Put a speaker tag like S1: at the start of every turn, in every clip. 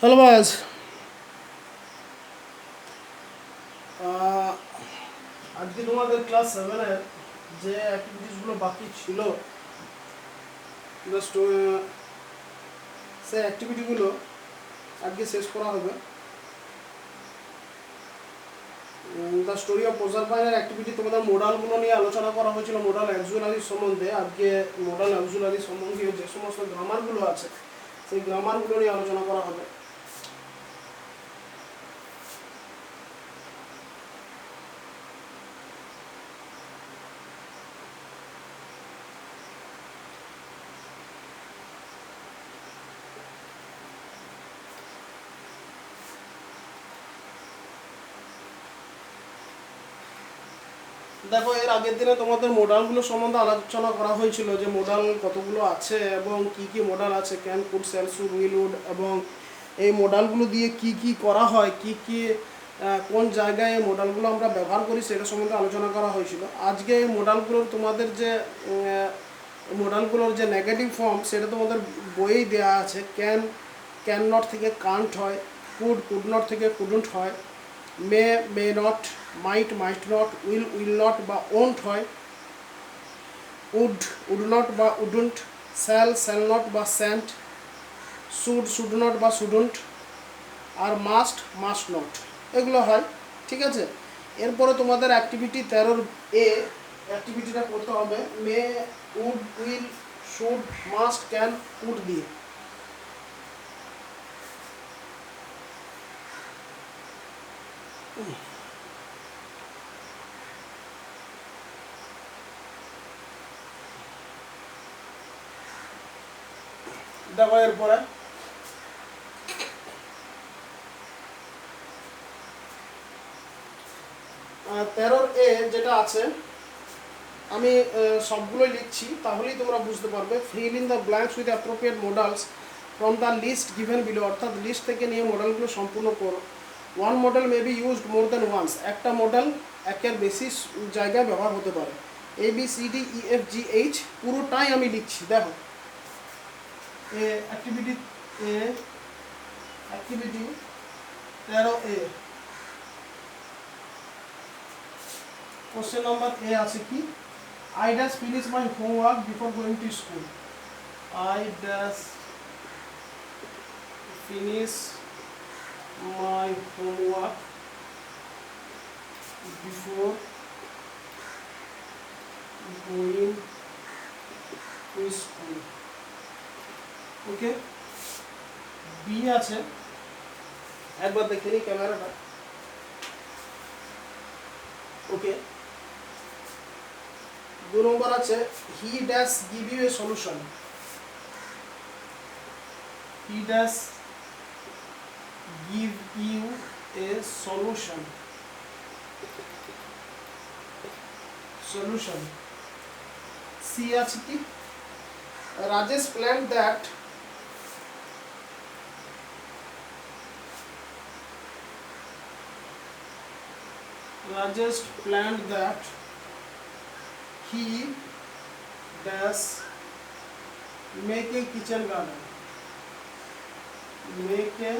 S1: Hello boys, আজকে তোমাদের class 7-এর যে অ্যাক্টিভিটিসগুলো বাকি ছিল জাস্ট সেই অ্যাক্টিভিটিগুলো আজকে শেষ করা হবে। দ্য স্টোরি অফ প্রজারপাইনের অ্যাক্টিভিটি তোমাদের মোডালগুলো নিয়ে আলোচনা করা হয়েছিল, মোডাল অ্যাক্সিলারি সম্বন্ধে। আজকে মোডাল অ্যাক্সিলারি সম্বন্ধীয় যে সমস্ত গ্রামারগুলো আছে সেই গ্রামারগুলো নিয়ে আলোচনা করা হবে। দেখো, এর আগের দিনে তোমাদের মোডালগুলো সম্বন্ধে আলোচনা করা হয়েছিল যে মোডাল কতগুলো আছে এবং কি কি মোডাল আছে, can, could, shall, should, will, would, এবং এই মোডালগুলো দিয়ে কি কি করা হয়, কি কি কোন জায়গায় এই মোডালগুলো আমরা ব্যবহার করি সেটা সম্বন্ধে আলোচনা করা হয়েছিল। আজকে এই মোডালগুলোর তোমাদের যে মোডালগুলোর যে নেগেটিভ ফর্ম সেটা তোমাদের বইয়েই দেওয়া আছে। ক্যান নট থেকে কান্ট হয়, কুড নট থেকে কুডন্ট হয়, may not, might not, will not বা ওন্ট হয়, উড নট বা উডন্ট, শ্যাল নট বা স্যান্ট, শুড নট বা শুডন্ট, আর মাস্ট নট, এগুলো হয়। ঠিক আছে, এরপরে তোমাদের অ্যাক্টিভিটি 13 এ অ্যাক্টিভিটিটা করতে হবে may, would, will, should, must, can, could দিয়ে। দেখো, এরপরে 13 এ যেটা আছে আমি সবগুলোই লিখছি, তাহলেই তোমরা বুঝতে পারবে। Fill in the blanks with appropriate modals from the list given below, অর্থাৎ লিস্ট থেকে নিয়ে মডেলগুলো সম্পূর্ণ করো। One modal may be used more than once, একটা মডেল একের বেশি জায়গায় ব্যবহার হতে পারে। A B C D E F G H পুরোটাই আমি লিখছি। দেখো, অ্যাক্টিভিটি 13 এ কোশ্চেন নাম্বার এ আছে কি, I dash finish my homework before going to school. I dash finish my homework before going to school. Okay, B আছে, একবার দেখে নিই ক্যামেরাটা। ওকে, 2 নম্বর আছে he dash give you a solution. He dash give you a solution. C আছে কি, Rajesh planned that he dash make a kitchen garden. Make a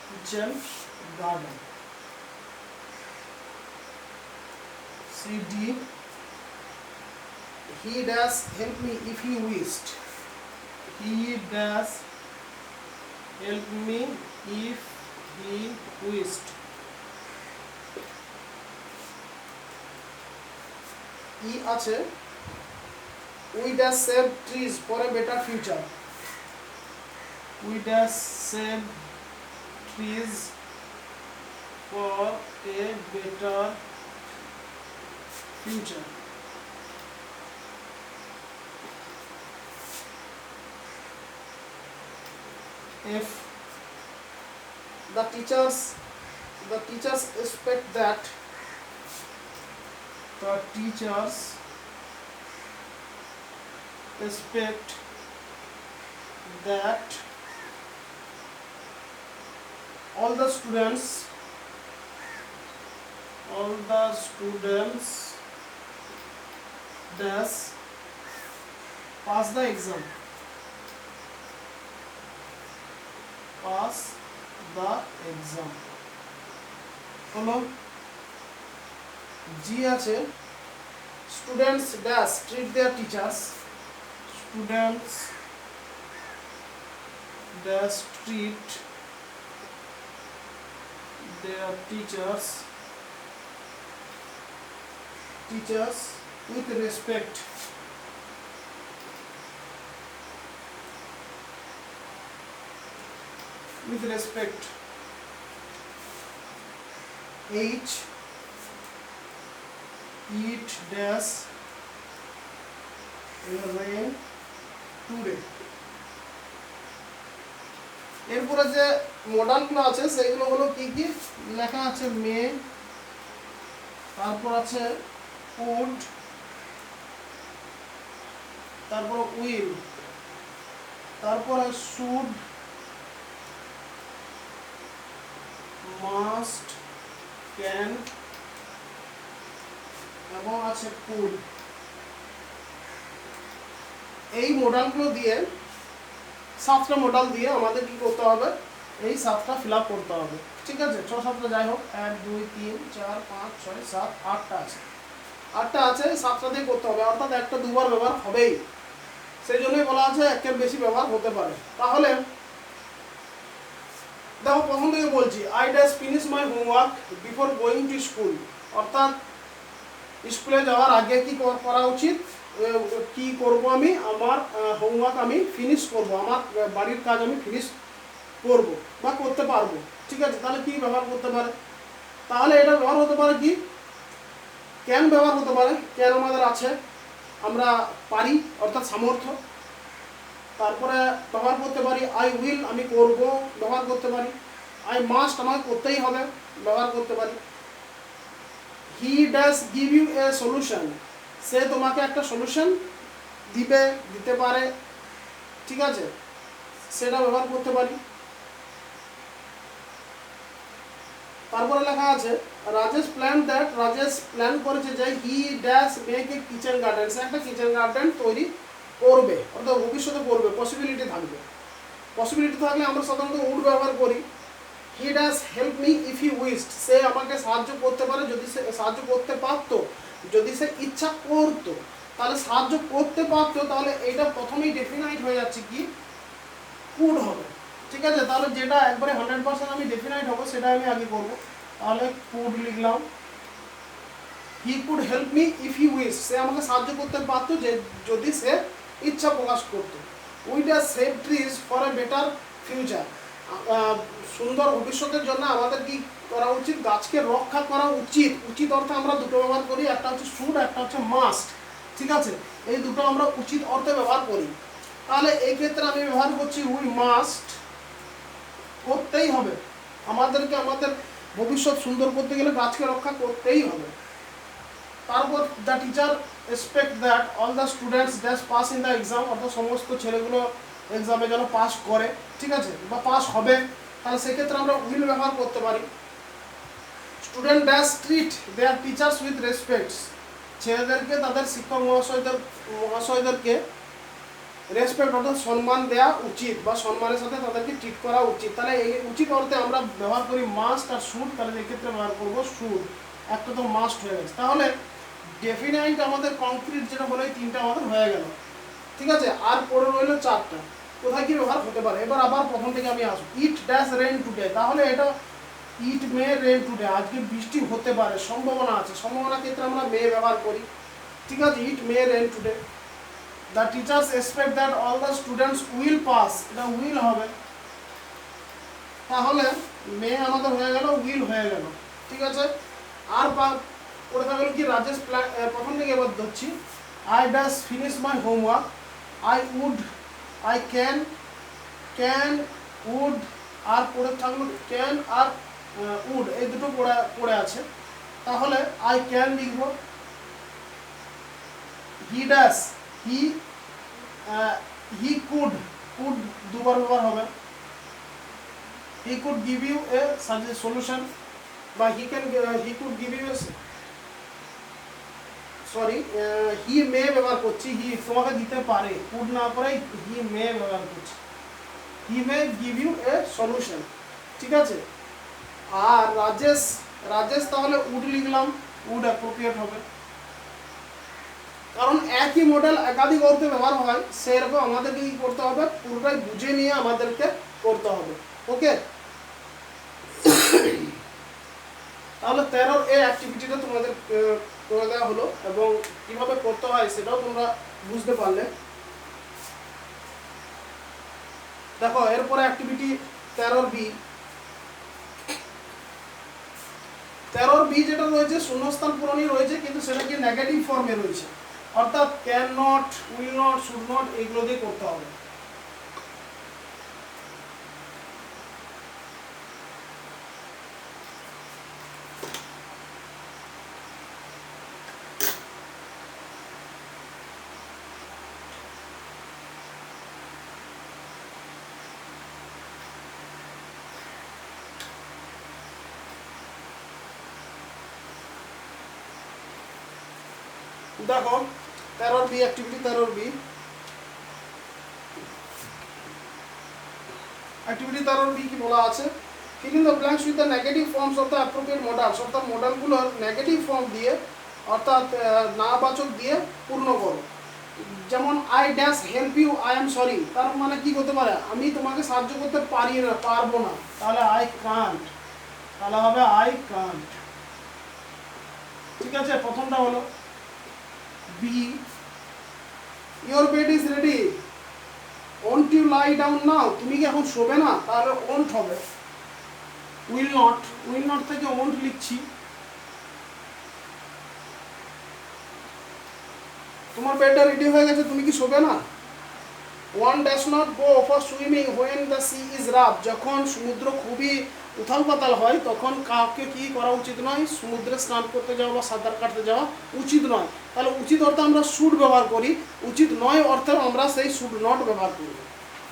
S1: kitchen garden. CD, he dash help me if he wished. He dash help me if he wished. E আছে we dash save trees for a better future. We dash save trees for a better future. If the teachers expect that all the students dash pass the exam. Pass the exam. হলো জি আছে students dash treat their teachers, students dash treat their teachers with respect, H eat dash rain today। এরপরে যে মডালগুলো আছে সেগুলো হলো কি কি লেখা আছে, মে, তারপর আছে উড, তারপর উইল, তারপরে শুড, মাস্ট, ক্যান এবং আছে কুড। এই মডালগুলো দিয়ে 7টা মডাল দিয়ে আমাদের কি করতে হবে, এই 7টা ফিল আপ করতে হবে। ঠিক আছে, 6-7টা যাই হোক, 1 2 3 4 5 6 7 8টা আছে, 8টা আছে, 7টা দিয়ে করতে হবে, অর্থাৎ একটা দুবার ব্যবহার হবেই, সেই জন্যই বলা আছে একের বেশি ব্যবহার হতে পারে। তাহলে দেখো প্রথম থেকে বলছি, I dash finish my homework before going to school, অর্থাৎ স্কুলে যাওয়ার আগে কি করা উচিত, কি করব আমি, আমার হোমওয়ার্ক আমি ফিনিশ করব, আমার বাড়ির কাজ আমি ফিনিশ করব বা করতে পারবো। ঠিক আছে, তাহলে কি ব্যবহার করতে পারে, তাহলে এটা ব্যবহার হতে পারে কি, ক্যান ব্যবহার হতে পারে, ক্যান আমাদের আছে, আমরা পারি অর্থাৎ সামর্থ্য। তারপরে ব্যবহার করতে পারি আই উইল, আমি করব, ব্যবহার করতে পারি। আই মাস্ট, আমাকে করতেই হবে, ব্যবহার করতে পারি। He does give you a solution, সে তোমাকে একটা সলিউশন দিতে পারে। ঠিক আছে, সেটা ব্যবহার করতে পারি। তারপরে লেখা আছে রাজেশ প্ল্যান করেছে যে he dash make a kitchen garden, সে একটা কিচেন গার্ডেন তৈরি করবে, অর্থাৎ ভবিষ্যতে করবে, পসিবিলিটি থাকবে। পসিবিলিটি থাকলে আমরা সাধারণত উড ব্যবহার করি। He dash help me if he wished, সে আমাকে সাহায্য করতে পারে যদি সে সাহায্য করতে পারতো, যদি সে ইচ্ছা করতো, তাহলে সাহায্য করতে পারতো, তাহলে এইটা প্রথমেই ডেফিনাইট হয়ে যাচ্ছে কি কুড হবে। ঠিক আছে, তাহলে যেটা একবারে 100% আমি ডেফিনাইট হবে সেটা আমি আগে করব, তাহলে কুড লিখলাম। He could help me if he wish, সে আমাকে সাহায্য করতে পারতো যে যদি সে ইচ্ছা প্রকাশ করতো। We dash save trees for a better future, সুন্দর ভবিষ্যতের জন্য আমাদের কি করা উচিত, গাছকে রক্ষা করা উচিত। উচিত অর্থে আমরা দুটো ব্যবহার করি, একটা হচ্ছে শুড, একটা হচ্ছে মাস্ট। ঠিক আছে, এই দুটো আমরা উচিত অর্থে ব্যবহার করি। তাহলে এই ক্ষেত্রে আমি ব্যবহার করছি উই মাস্ট, করতেই হবে, আমাদেরকে আমাদের ভবিষ্যৎ সুন্দর করতে গেলে গাছকে রক্ষা করতেই হবে। তারপর the teacher expect that all the students dash pass in the exam, অর্থাৎ সমস্ত ছেলেগুলো এক্সামে যেন পাস করে। ঠিক আছে, বা পাস হবে, তাহলে সেক্ষেত্রে আমরা উইল ব্যবহার করতে পারি। Student dash treat their teachers with respects, ছেলেদেরকে তাদের শিক্ষক মহাশয়দেরকে রেসপেক্ট অর্থাৎ সম্মান দেওয়া উচিত বা সম্মানের সাথে তাদেরকে ট্রিট করা উচিত। তাহলে এই উচিত অর্থে আমরা ব্যবহার করি মাস্ট আর শুড, তাহলে এক্ষেত্রে ব্যবহার করবো শুড, একটা তো মাস্ট হয়ে গেছে। তাহলে ডেফিনাইট আমাদের কংক্রিট যেটা হলো এই 3টা আমাদের হয়ে গেল। ঠিক আছে, আর পরে রইল 4টা, কোথায় কি ব্যবহার হতে পারে। এবার আবার প্রথম থেকে আমি আসবো, ইট ড্যাশ রেন টুডে, তাহলে এটা ইট মে রেন টুডে, আজকে বৃষ্টি হতে পারে, সম্ভাবনা আছে, সম্ভাবনার ক্ষেত্রে আমরা মে ব্যবহার করি। ঠিক আছে, it may rain today. The teachers expect that all the students will pass, এটা উইল হবে, তাহলে মে আমাদের হয়ে গেল, উইল হয়ে গেল। ঠিক আছে, আর পড়ে থাকলো কি রাজেশ প্রথম থেকে এবার ধরছি, I dash finish my homework, I would, I can would, আর পড়ে থাকলো ক্যান আর উড, এই দুটো পড়ে আছে, তাহলে আই ক্যান লিখব। হি ড্যাশ হি কুড দুবার ব্যবহার হবে। He could give you a solution, বা he could give you a, sorry he may ব্যবহার করছি, হি তোমাকে দিতে পারে, কুড না করে হি মে ব্যবহার করছি। He may give you a solution. ঠিক আছে, আর রাজেশ, রাজেশ তাহলে উড লিখলাম, উড অ্যাপ্রোপ্রিয়েট হবে, কারণ একই মডেল একাধিক অর্থে ব্যবহার হয়, সেরকম আমাদেরকে কি করতে হবে, পুরোটাই বুঝে নিয়ে আমাদেরকে করতে হবে। ওকে, তাহলে 13 এই অ্যাক্টিভিটিটা তোমাদের করে দেওয়া হলো এবং কিভাবে করতে হয় সেটাও তোমরা বুঝতে পারলে। দেখো এরপরে অ্যাক্টিভিটি 13B। 13B যেটা রয়েছে শূন্যস্থান পূরণই রয়েছে, কিন্তু সেটা কি নেগেটিভ ফর্মে রয়েছে, অর্থাৎ can not, will not, should not এইগুলো দিয়ে করতে হবে। দেখো 13B activity 13B activity 13B কি বলা আছে, feel in the blanks with the negative forms of the appropriate models, অর্থাৎ মডেলগুলোর নেগেটিভ ফর্ম দিয়ে, অর্থাৎ নাবাচক দিয়ে পূর্ণ করো। যেমন I dash help you, I am sorry, তার মানে কি হতে পারে, আমি তোমাকে সাহায্য করতে পারি না, পারবো না, তাহলে আই কান্ট, তাহলে হবে আই কান্ট। ঠিক আছে, প্রথমটা হলো। B, your bed is ready, won't you lie down now, তুমি কি এখন শোবে না, তাহলে ওন্ট হবে। উইল নট, উইল নট থেকে ওন্ট লিখছি। তোমার বেডটা রেডি হয়ে গেছে, তুমি কি শোবে না। One dash not go for swimming when the sea is rough, যখন সমুদ্র খুবই উথাল পাতাল হয় তখন কাউকে কি করা উচিত নয়, সমুদ্রে স্নান করতে যাওয়া বা সাঁতার কাটতে যাওয়া উচিত নয়। তাহলে উচিত অর্থে আমরা শুড ব্যবহার করি, উচিত নয় অর্থে আমরা সেই শুড নট ব্যবহার করি।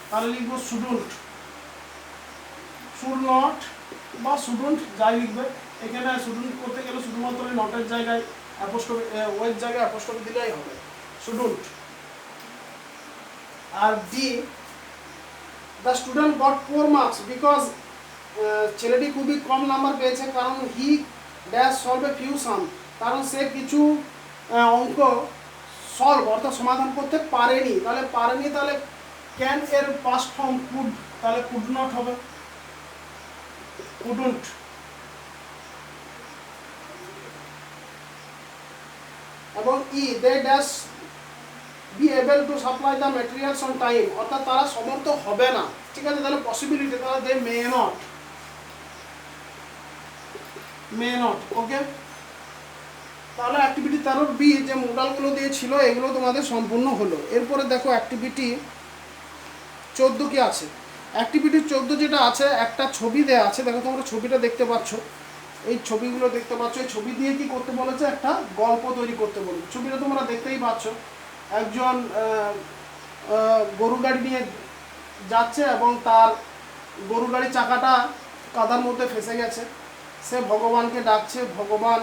S1: তাহলে লিখবো শুডন্ট, শুড নট বা শুডন্ট যাই লিখবে। এখানে শুডন্ট করতে গেলে শুধুমাত্র নটের জায়গায় অ্যাপোস্ট্রফি, ওয়ের জায়গায় অ্যাপোস্ট্রফি দিলেই হবে, শুডন্ট। আর D, the student got poor marks because, ছেলেটি খুবই কম নাম্বার পেয়েছে কারণ he dash solve a few sum, কারণ সে কিছু অঙ্ক সলভ অর্থাৎ সমাধান করতে পারেনি। তাহলে পারেনি, তাহলে ক্যান এর পাস্ট ফর্ম কুড, তাহলে কুড নট হবে, কুডন্ট। এবং E, they dash be able to supply the materials on time, অর্থাৎ তারা সমর্থ হবে না। ঠিক আছে, তাহলে পসিবিলিটি, তাহলে দে মে নট, মে নট। ওকে, তাহলে অ্যাক্টিভিটি 13B যে মডেলগুলো দিয়েছিল এগুলো তোমাদের সম্পূর্ণ হলো। এরপরে দেখো অ্যাক্টিভিটি 14 কি আছে। অ্যাক্টিভিটি 14 যেটা আছে, একটা ছবি দেওয়া আছে, দেখো তোমরা ছবিটা দেখতে পাচ্ছ, এই ছবিগুলো দেখতে পাচ্ছ, এই ছবি দিয়ে কি করতে বলেছে, একটা গল্প তৈরি করতে বলেছে। ছবিটা তোমরা দেখতেই পাচ্ছ, একজন গরু গাড়ি নিয়ে যাচ্ছে এবং তার গরু গাড়ির চাকাটা কাদার মধ্যে ফেসে গেছে, সে ভগবানকে ডাকছে, ভগবান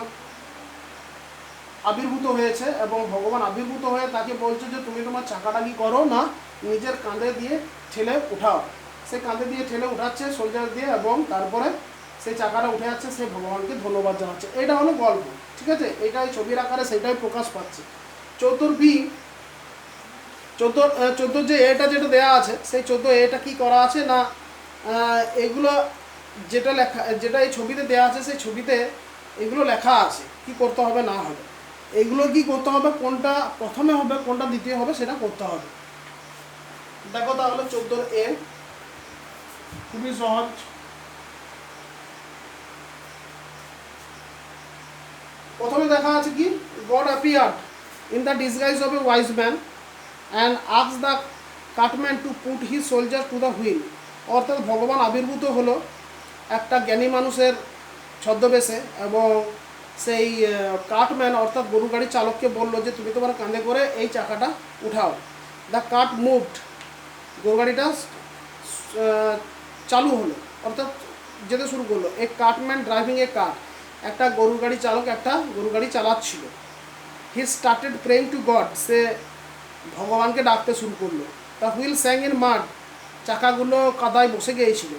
S1: আবির্ভূত হয়েছে এবং ভগবান আবির্ভূত হয়ে তাকে বলছে যে তুমি তোমার চাকাটা কি করো না, নিজের কাঁধে দিয়ে ঠেলে উঠাও। সে কাঁধে দিয়ে ঠেলে উঠাচ্ছে সোলজার দিয়ে এবং তারপরে সেই চাকাটা উঠে যাচ্ছে, সে ভগবানকে ধন্যবাদ জানাচ্ছে। এটা হলো গল্প। ঠিক আছে, এটাই ছবির আকারে সেটাই প্রকাশ পাচ্ছে। 14B, 14 যে এটা যেটা দেওয়া আছে, সেই 14 এটা কি করা আছে না, এগুলো যেটা লেখা, যেটা এই ছবিতে দেওয়া আছে সেই ছবিতে এগুলো লেখা আছে কি করতে হবে না হবে, এগুলো কি করতে হবে, কোনটা প্রথমে হবে কোনটা দ্বিতীয় হবে সেটা করতে হবে। দেখো তাহলে 14A খুবই সহজ। প্রথমে দেখা আছে কি, god appeared in the disguise of a wise man and asked the cutman to put his soldier to the wheel, অর্থাৎ ভগবান আবির্ভূত হলো একটা জ্ঞানী মানুষের ছদ্মবেশে এবং সেই কাটম্যান অর্থাৎ গরু গাড়ির চালককে বললো যে তুমি তোমার কাঁধে করে এই চাকাটা উঠাও। দ্য কাট মুভড, গরু গাড়িটা চালু হলো অর্থাৎ যেতে শুরু করলো। এ কাটম্যান ড্রাইভিং এ কাট, একটা গরু গাড়ি চালক একটা গরু গাড়ি চালাচ্ছিল। He started praying to God, সে ভগবানকে ডাকতে শুরু করলো। The wheel sang in mud, চাকাগুলো কাদায় বসে গিয়েছিল।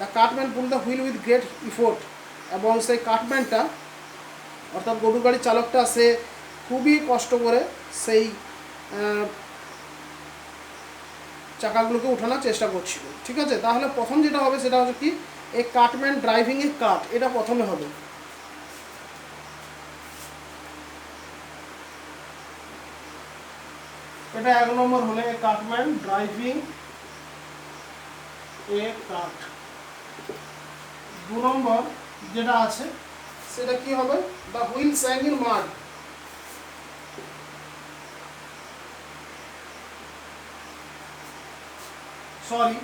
S1: The cartman pull the wheel with great effort, এবং সেই কাটম্যানটা অর্থাৎ গরুর গাড়ির চালকটা সে খুবই কষ্ট করে সেই চাকাগুলোকে ওঠানোর চেষ্টা করছিল। ঠিক আছে, তাহলে প্রথম যেটা হবে সেটা হচ্ছে কি, এ কাটম্যান ড্রাইভিং এ কাট, এটা প্রথমে হবে। এটা 1 নম্বর হলে এ কাটম্যান ড্রাইভিং এ কাট। 2 নম্বর যেটা আছে সেটা কি হবে, the wheel sang in mud. Sorry,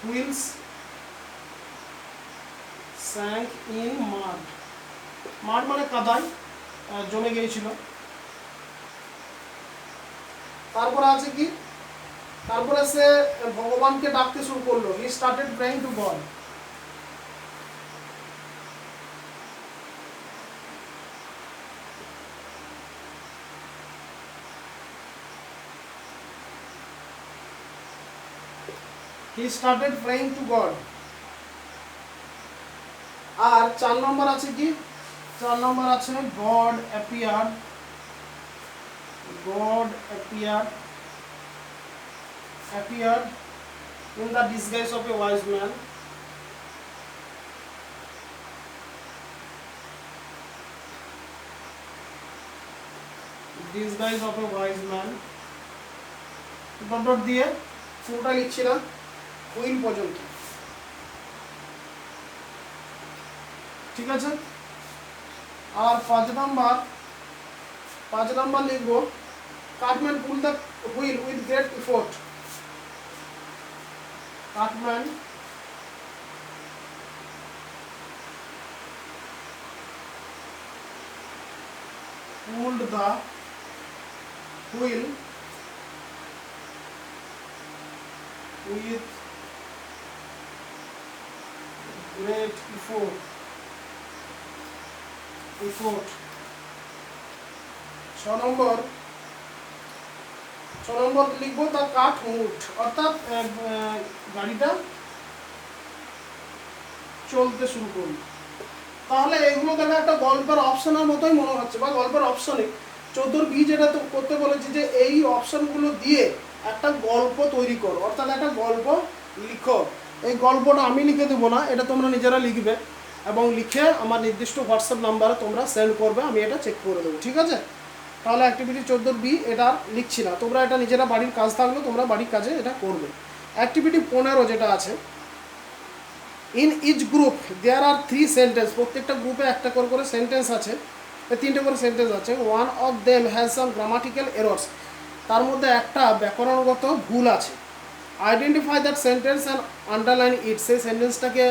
S1: wheels sank in mud, mud মানে কাদায় জমে গিয়েছিল। তারপরে আছে কি, তারপরে সে ভগবানকে ডাকতে শুরু করলো, he started praying to God. He started praying to God. আর 4 নম্বর আছে কি, 4 নম্বর আছে God appeared, God appeared in the disguise of a wise man. Disguise of a wise man. Dot dot দিয়ে পুরোটা লিখছি না, হুইল পর্যন্ত। ঠিক আছে, আর 5 নাম্বার লিখবো, cutman pull the wheel with great effort. Cutman pulled the wheel with great effort. 6 নম্বর লিখবো তার কাঠ মুঠ, অর্থাৎ গাড়িটা চলতে শুরু করল। তাহলে এগুলো দেখে একটা গল্পের অপশনের মতোই মনে হচ্ছে, বা গল্পের অপশনে 14B যেটা তো করতে বলেছি যে এই অপশনগুলো দিয়ে একটা গল্প তৈরি করো, অর্থাৎ একটা গল্প লিখো। এই গল্পটা আমি লিখে দেবো না, এটা তোমরা নিজেরা লিখবে এবং লিখে আমার নির্দিষ্ট হোয়াটসঅ্যাপ নাম্বারে তোমরা সেন্ড করবে, আমি এটা চেক করে দেবো। ঠিক আছে, তাহলে অ্যাক্টিভিটি 14B এটা লিখছি না, তোমরা এটা নিজেরা বাড়ির কাজ থাকলে তোমরা বাড়ির কাজে এটা করবে। অ্যাক্টিভিটি 15 যেটা আছে, in each group there are 3 sentence, প্রত্যেকটা গ্রুপে একটা করে সেন্টেন্স আছে, 3টে করে সেন্টেন্স আছে। One of them has some grammatical errors, তার মধ্যে একটা ব্যাকরণগত ভুল আছে। Identify that sentence and underline it, সেই সেন্টেন্সটাকে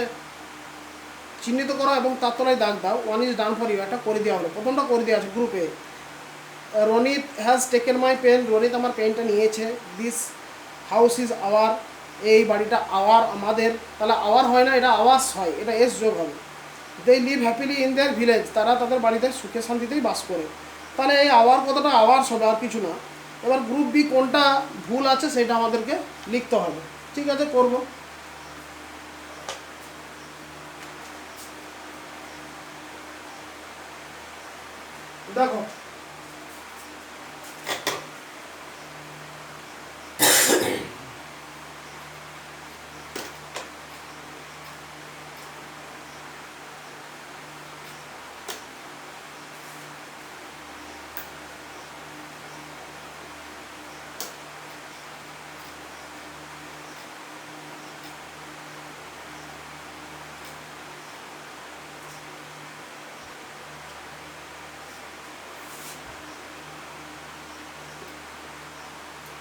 S1: চিহ্নিত করো এবং তার তলায় দাগ দাও। One is done for you, একটা করে দেওয়া হলো, প্রথমটা করে দেওয়া আছে গ্রুপে। Ronit has taken my pen, Ronit আমার পেনটা নিয়েছে। দিস হাউস ইজ আওয়ার, এই বাড়িটা আওয়ার আমাদের, তাহলে আওয়ার হয় না, এটা আওয়াস হয়, এটা এস যোগ হবে। They live happily in their village, তারা তাদের বাড়িতে সুখে শান্তিতেই বাস করে। তাহলে এই আওয়ার কথাটা আওয়ার্স হবে, আর কিছু না। এবার গ্রুপ বি কোনটা ভুল আছে সেটা আমাদেরকে লিখতে হবে। ঠিক আছে, করব। দেখো,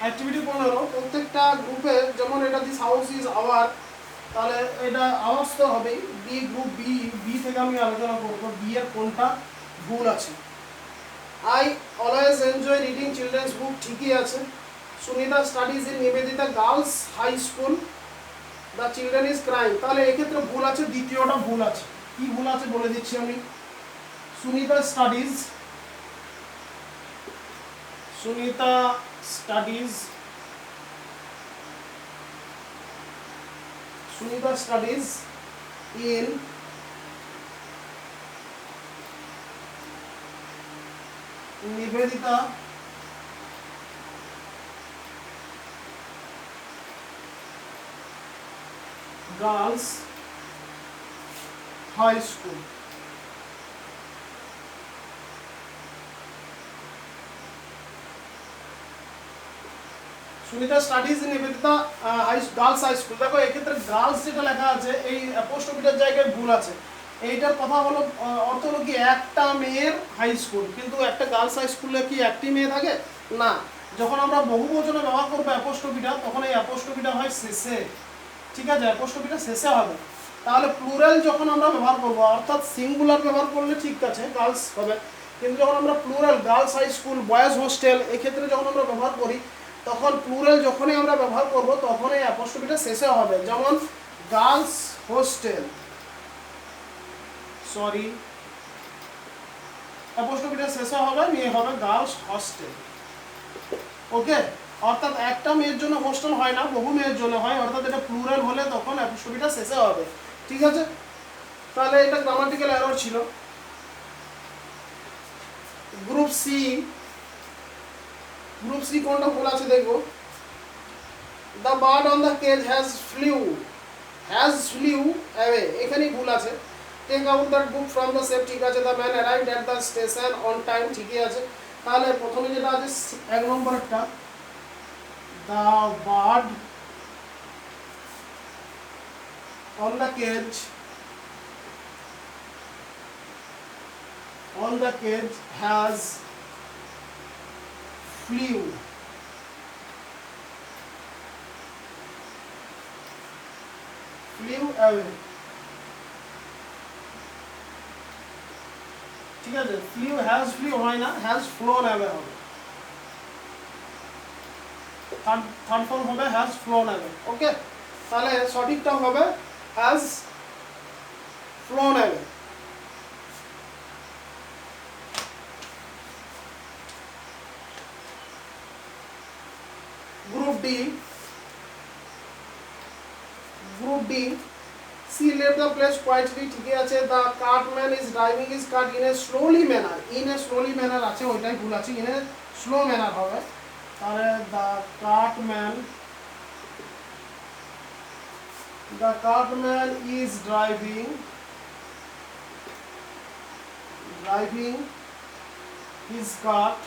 S1: অ্যাক্টিভিটি 15, প্রত্যেকটা গ্রুপে যেমন এটা দিস হাউস ইজ আওয়ার, তাহলে এটা আওয়ার্স তো হবেই। বি গ্রুপ বি থেকে আমি আলোচনা করবো বি এর কোনটা ভুল আছে। I always enjoy reading children's book, ঠিকই আছে। Sunita studies in Nivedita girls high school, the children is crying, তাহলে এক্ষেত্রে ভুল আছে, দ্বিতীয়টা ভুল আছে। কি ভুল আছে বলে দিচ্ছি আমি। Sunita studies Sunita studies in Nivedita Girls High School. Sunita studies in Nivedita girls high school. দেখো এক্ষেত্রে গার্লস যেটা লেখা আছে এই অ্যাপোস্ট্রফিটার জায়গায় ভুল আছে। এইটার কথা হলো অর্থ হলো কি একটা মেয়ের হাই স্কুল, কিন্তু একটা গার্লস হাই স্কুলে কি একটি মেয়ে থাকে না। যখন আমরা বহুবচনে ব্যবহার করবো অ্যাপোস্ট্রফিটা, তখন এই অ্যাপোস্ট্রফিটা হয় শেষে, ঠিক আছে, অ্যাপোস্ট্রফিটা শেষে হবে। তাহলে প্লুরাল যখন আমরা ব্যবহার করবো, অর্থাৎ সিঙ্গুলার ব্যবহার করলে ঠিক আছে গার্লস হবে, কিন্তু যখন আমরা plural girls high school boys hostel এক্ষেত্রে যখন আমরা ব্যবহার করি, তখন প্লুরাল যখনই আমরা ব্যবহার করব তখন এই অ্যাপোস্ট্রফিটা শেষে হবে। যেমন গার্লস হোস্টেল, সরি অ্যাপোস্ট্রফিটা শেষে হবে, নিয়ে হবে গার্লস হস্টেল। ওকে, অর্থাৎ একটা মেয়ের জন্য হোস্টেল হয় না, বহু মেয়ের জন্য হয়, অর্থাৎ এটা প্লুরাল হলে তখন অ্যাপোস্ট্রফিটা শেষে হবে, ঠিক আছে। তাহলে এটা গ্রামাটিক্যাল এরর ছিল। গ্রুপ সি কোনটা ভুল আছে দেখো। The bird on the cage has flew away, এখানেই ভুল আছে। Take out that book from the shelf, ঠিক আছে। The man arrived at the station on time, ঠিকই আছে। তাহলে প্রথমে যেটা আছে 1 নম্বরটা, the bird on the cage has flew away, ঠিক আছে। flew হয় না, has flown away হবে। থার্ড ফর্ম হবে has flown away। ওকে, তাহলে সঠিকটা হবে has flown away। Group D, she left the place quietly, ঠিক আছে। The cartman is driving his cart in a slowly manner, আছে, ওইটাই ভুল আছে, in a slow manner হবে। তাহলে the cartman is driving his cart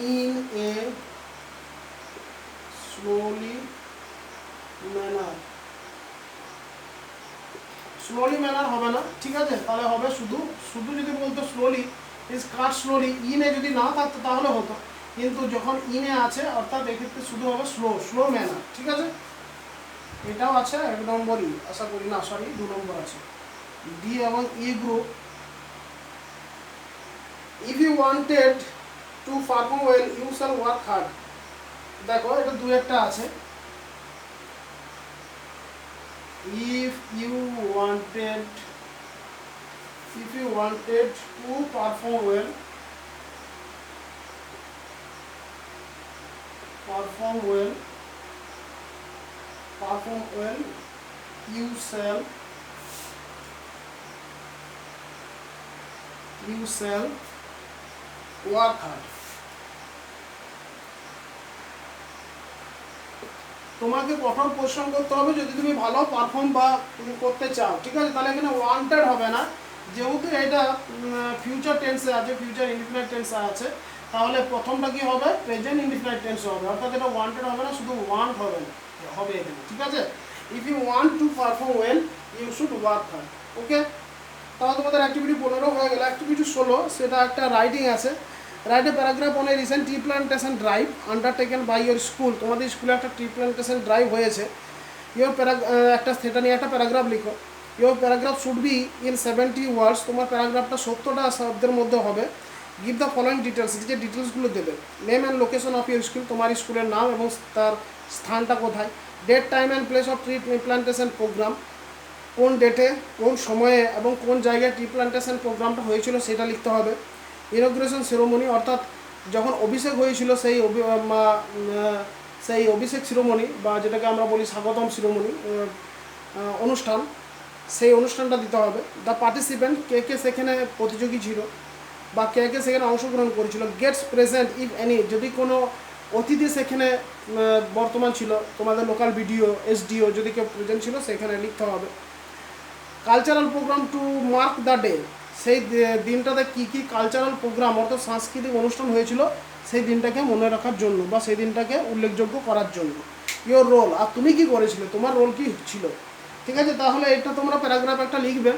S1: in a slowly manner হবে না, ঠিক আছে। তাহলে হবে শুধু যদি বলতো স্লোলি, ইজ কাট স্লোলি, ইনে যদি না থাকতো তাহলে হতো, কিন্তু যখন ইনে আছে অর্থাৎ এক্ষেত্রে শুধু হবে স্লো ম্যানার, ঠিক আছে। এটাও আছে 1 নম্বরই, আশা করি, না সরি 2 নম্বর আছে। ডি এবং ই group, if you wanted to perform well you shall work hard, দেখো এটা দুই একটা আছে। if you wanted to perform well you shall work hard। তোমাকে কঠোর পরিশ্রম করতে হবে যদি তুমি ভালো পারফর্ম বা করতে চাও, ঠিক আছে। তাহলে এখানে ওয়ান্টেড হবে না, যেহেতু এটা ফিউচার টেন্সে আছে, ফিউচার ইনডিফিনিট টেন্সে আছে, তাহলে প্রথমটা কি হবে, প্রেজেন্ট ইনডিফিনিট টেন্স হবে, অর্থাৎ এটা ওয়ান্টেড হবে না, শুধু ওয়ান্ট হবে এখানে, ঠিক আছে। If you want to perform well you should work hard. Okay, তাহলে তোমাদের অ্যাক্টিভিটি 15 হয়ে গেল। অ্যাক্টিভিটি 16, সেটা একটা রাইটিং আছে। Write a paragraph on a recent tree plantation drive undertaken by your school, তোমাদের স্কুলে একটা ট্রি প্লান্টেশন ড্রাইভ হয়েছে। একটা সেটা নিয়ে একটা প্যারাগ্রাফ লিখো। Your paragraph should be in 70 ওয়ার্ডস, তোমার প্যারাগ্রাফটা 70টা শব্দের মধ্যে হবে। গিভ দ্য ফলোয়িং ডিটেলস, যে ডিটেলসগুলো দেবে। Name and location of your school, তোমার স্কুলের নাম এবং তার স্থানটা কোথায়। Date, time and place of tree plantation program, কোন ডেটে, কোন সময়ে এবং কোন জায়গায় ট্রি প্লান্টেশন প্রোগ্রামটা হয়েছিল সেটা লিখতে হবে। ইনগ্রেশন সেরেমনি অর্থাৎ যখন অভিষেক হয়েছিল সেই অভিষেক শিরোমণি বা যেটাকে আমরা বলি স্বাগতম শিরোমণি অনুষ্ঠান, সেই অনুষ্ঠানটা দিতে হবে। দ্য পার্টিসিপেন্ট, কে কে সেখানে প্রতিযোগী ছিল বা কে কে সেখানে অংশগ্রহণ করেছিল, গেটস প্রেজেন্ট ইফ এনি, যদি কোনো অতিথি সেখানে বর্তমান ছিল, তোমাদের লোকাল বিডিও এসডিও যদি কেউ প্রেজেন্ট ছিল সেখানে লিখতে হবে। Cultural program to mark the day, সেই দিনটাতে কী কী কালচারাল প্রোগ্রাম অর্থাৎ সাংস্কৃতিক অনুষ্ঠান হয়েছিল সেই দিনটাকে মনে রাখার জন্য বা সেই দিনটাকে উল্লেখযোগ্য করার জন্য। ইয়োর রোল, আর তুমি কি করেছিলে, তোমার রোল কি ছিল। ঠিক আছে, তাহলে এটা তোমরা প্যারাগ্রাফ একটা লিখবে,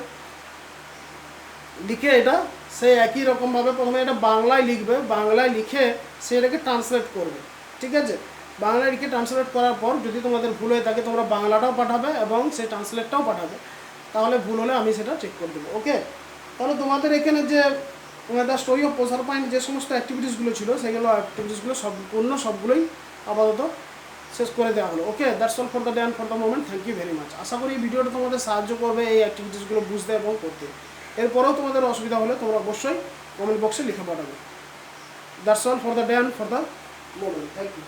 S1: লিখে এটা সেই একই রকমভাবে প্রথমে এটা বাংলায় লিখবে, বাংলায় লিখে সেটাকে ট্রান্সলেট করবে। ঠিক আছে, বাংলায় লিখে ট্রান্সলেট করার পর যদি তোমাদের ভুল হয়ে থাকে তোমরা বাংলাটাও পাঠাবে এবং সেই ট্রান্সলেটটাও পাঠাবে, তাহলে ভুল হলে আমি সেটা চেক করে দেবো। ওকে, তাহলে তোমাদের এখানে যে দ্য স্টোরি অফ প্রসার পয়েন্ট যে সমস্ত অ্যাক্টিভিটিসগুলো ছিল সেগুলো অ্যাক্টিভিটিসগুলো সবগুলোই আপাতত শেষ করে দেওয়া হলো। Okay, that's all for the day and for the moment. Thank you very much. আশা করি এই ভিডিওটা তোমাদের সাহায্য করবে এই অ্যাক্টিভিটিসগুলো বুঝতে এবং করতে। এরপরেও তোমাদের অসুবিধা হলে তোমরা অবশ্যই কমেন্ট বক্সে লিখে পাঠাবে। That's all for the day and for the moment. Thank you.